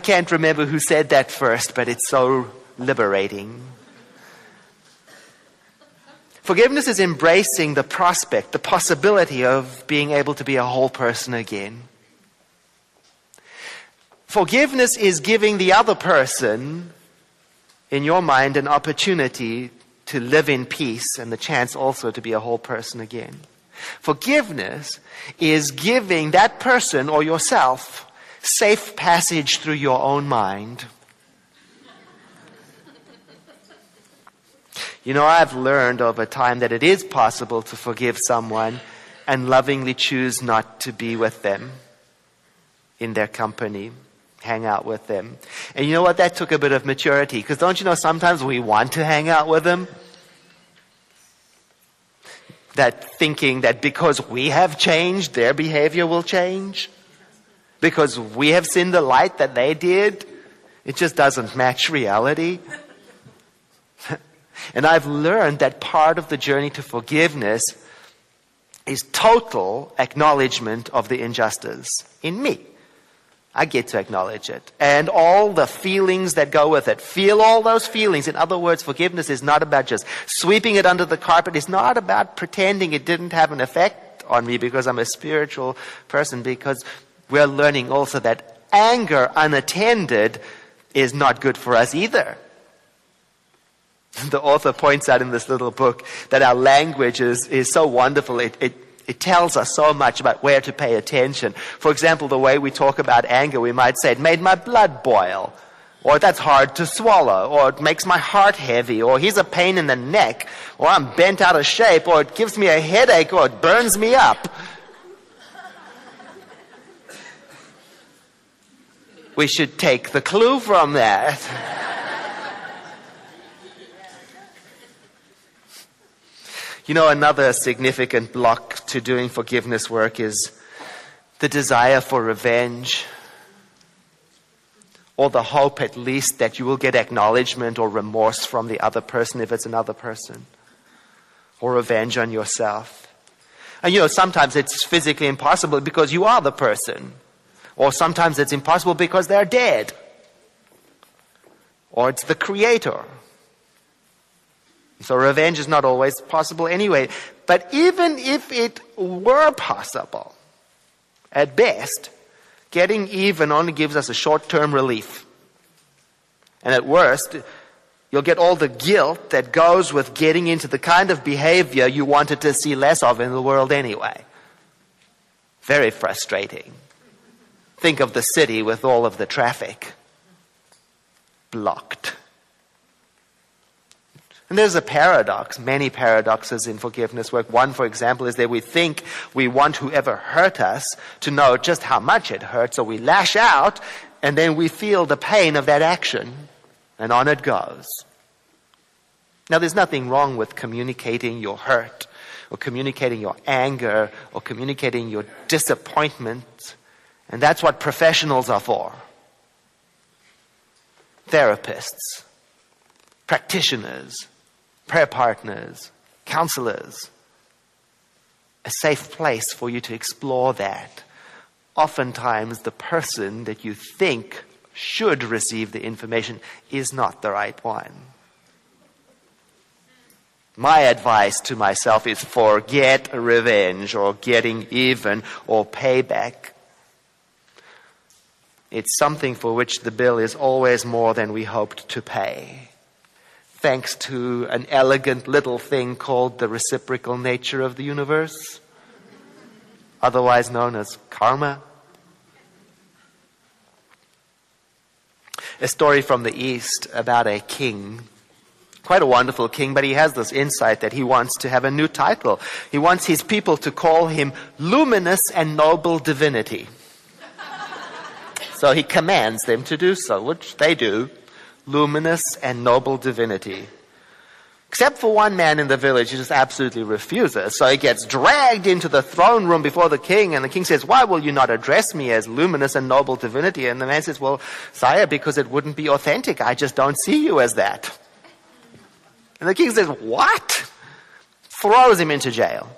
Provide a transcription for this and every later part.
can't remember who said that first, but it's so liberating. Forgiveness is embracing the prospect, the possibility of being able to be a whole person again. Forgiveness is giving the other person, in your mind, an opportunity to live in peace and the chance also to be a whole person again. Forgiveness is giving that person or yourself safe passage through your own mind. You know, I've learned over time that it is possible to forgive someone and lovingly choose not to be with them in their company, hang out with them. And you know what? That took a bit of maturity, because don't you know sometimes we want to hang out with them? That thinking that because we have changed, their behavior will change. Because we have seen the light that they did, it just doesn't match reality. And I've learned that part of the journey to forgiveness is total acknowledgement of the injustice in me. I get to acknowledge it. And all the feelings that go with it. Feel all those feelings. In other words, forgiveness is not about just sweeping it under the carpet. It's not about pretending it didn't have an effect on me because I'm a spiritual person, because we're learning also that anger unattended is not good for us either. The author points out in this little book that our language is so wonderful. It tells us so much about where to pay attention. For example, the way we talk about anger, we might say, it made my blood boil, or that's hard to swallow, or it makes my heart heavy, or here's a pain in the neck, or I'm bent out of shape, or it gives me a headache, or it burns me up. We should take the clue from that. You know, another significant block to doing forgiveness work is the desire for revenge, or the hope at least that you will get acknowledgement or remorse from the other person if it's another person, or revenge on yourself. And you know, sometimes it's physically impossible because you are the person. Or sometimes it's impossible because they're dead. Or it's the creator. So revenge is not always possible anyway. But even if it were possible, at best, getting even only gives us a short-term relief. And at worst, you'll get all the guilt that goes with getting into the kind of behavior you wanted to see less of in the world anyway. Very frustrating. Think of the city with all of the traffic blocked. And there's a paradox, many paradoxes in forgiveness work. One, for example, is that we think we want whoever hurt us to know just how much it hurt, so we lash out, and then we feel the pain of that action, and on it goes. Now, there's nothing wrong with communicating your hurt, or communicating your anger, or communicating your disappointment. And that's what professionals are for. Therapists, practitioners, prayer partners, counselors. A safe place for you to explore that. Oftentimes, the person that you think should receive the information is not the right one. My advice to myself is forget revenge or getting even or payback. It's something for which the bill is always more than we hoped to pay, thanks to an elegant little thing called the reciprocal nature of the universe, otherwise known as karma. A story from the East about a king, quite a wonderful king, but he has this insight that he wants to have a new title. He wants his people to call him Luminous and Noble Divinity. So he commands them to do so, which they do. Luminous and noble divinity. Except for one man in the village who just absolutely refuses. So he gets dragged into the throne room before the king, and the king says, "Why will you not address me as luminous and noble divinity?" And the man says, "Well, sire, because it wouldn't be authentic. I just don't see you as that." And the king says, "What?" Throws him into jail.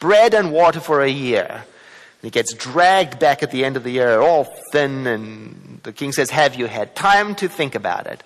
Bread and water for a year. He gets dragged back at the end of the year, all thin and The king says, have you had time to think about it?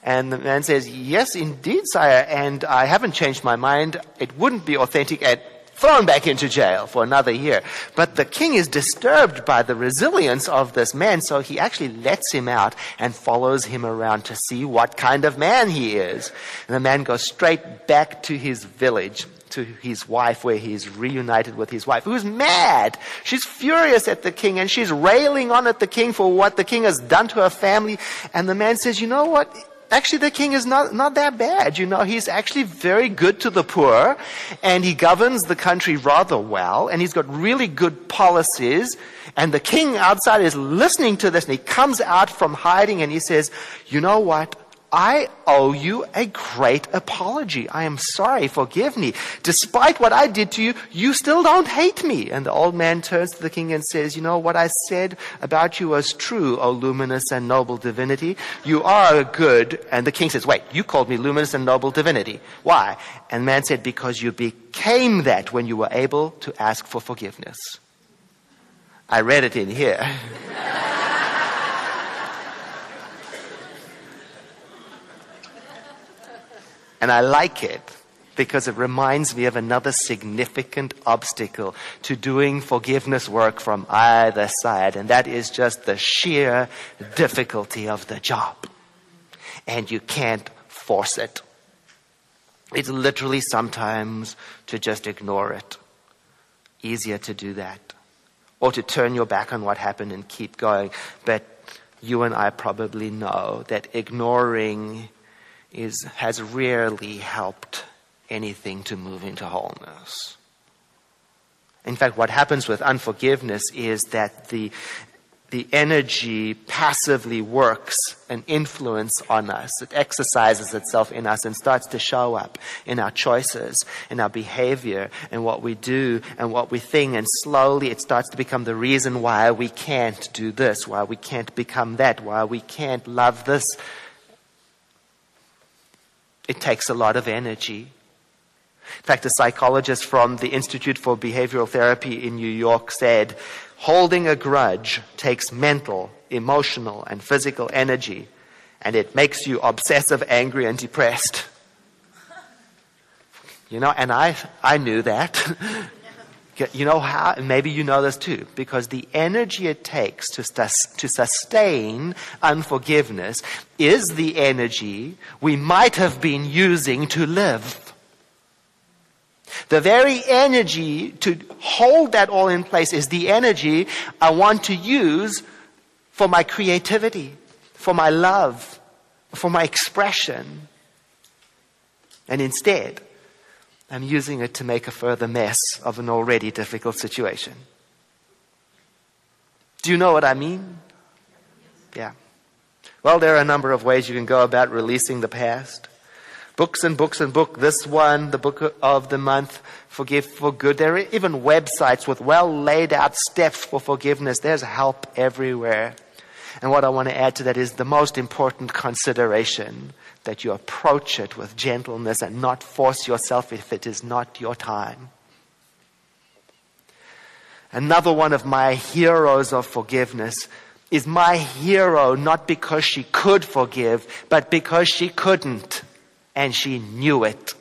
And the man says, yes, indeed, sire, and I haven't changed my mind. It wouldn't be authentic, and thrown back into jail for another year. But the king is disturbed by the resilience of this man, so he actually lets him out and follows him around to see what kind of man he is. And the man goes straight back to his village, to his wife, where he's reunited with his wife, who's mad. She's furious at the king, and she's railing on at the king for what the king has done to her family. And the man says, you know what? Actually, the king is not that bad. He's actually very good to the poor, and he governs the country rather well, and he's got really good policies. And the king outside is listening to this, and he comes out from hiding, and he says, you know what? I owe you a great apology. I am sorry. Forgive me. Despite what I did to you, you still don't hate me. And the old man turns to the king and says, you know, what I said about you was true, O luminous and noble divinity. You are good. And the king says, wait, you called me luminous and noble divinity. Why? And the man said, because you became that when you were able to ask for forgiveness. I read it in here. And I like it because it reminds me of another significant obstacle to doing forgiveness work from either side, and that is just the sheer difficulty of the job. And you can't force it. It's literally sometimes to just ignore it. Easier to do that. Or to turn your back on what happened and keep going. But you and I probably know that ignoring has rarely helped anything to move into wholeness. In fact, what happens with unforgiveness is that the energy passively works an influence on us. It exercises itself in us and starts to show up in our choices, in our behavior, and what we do and what we think. And slowly it starts to become the reason why we can't do this, why we can't become that, why we can't love this. It takes a lot of energy. In fact, a psychologist from the Institute for Behavioral Therapy in New York said, holding a grudge takes mental, emotional, and physical energy, and it makes you obsessive, angry, and depressed. And I knew that. You know how? Maybe you know this too. Because the energy it takes to sustain unforgiveness is the energy we might have been using to live. The very energy to hold that all in place is the energy I want to use for my creativity, for my love, for my expression. And instead, I'm using it to make a further mess of an already difficult situation. Do you know what I mean? Yeah. Well, there are a number of ways you can go about releasing the past. Books and books and books. This one, the book of the month, Forgive for Good. There are even websites with well laid out steps for forgiveness. There's help everywhere. And what I want to add to that is the most important consideration, that you approach it with gentleness and not force yourself if it is not your time. Another one of my heroes of forgiveness is my hero not because she could forgive, but because she couldn't, and she knew it.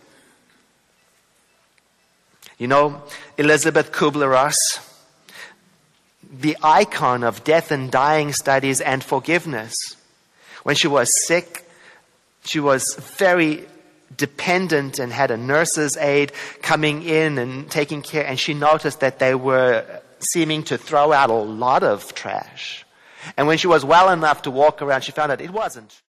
Elizabeth Kubler-Ross, the icon of death and dying studies and forgiveness. When she was sick, she was very dependent and had a nurse's aide coming in and taking care, and she noticed that they were seeming to throw out a lot of trash. And when she was well enough to walk around, she found out it wasn't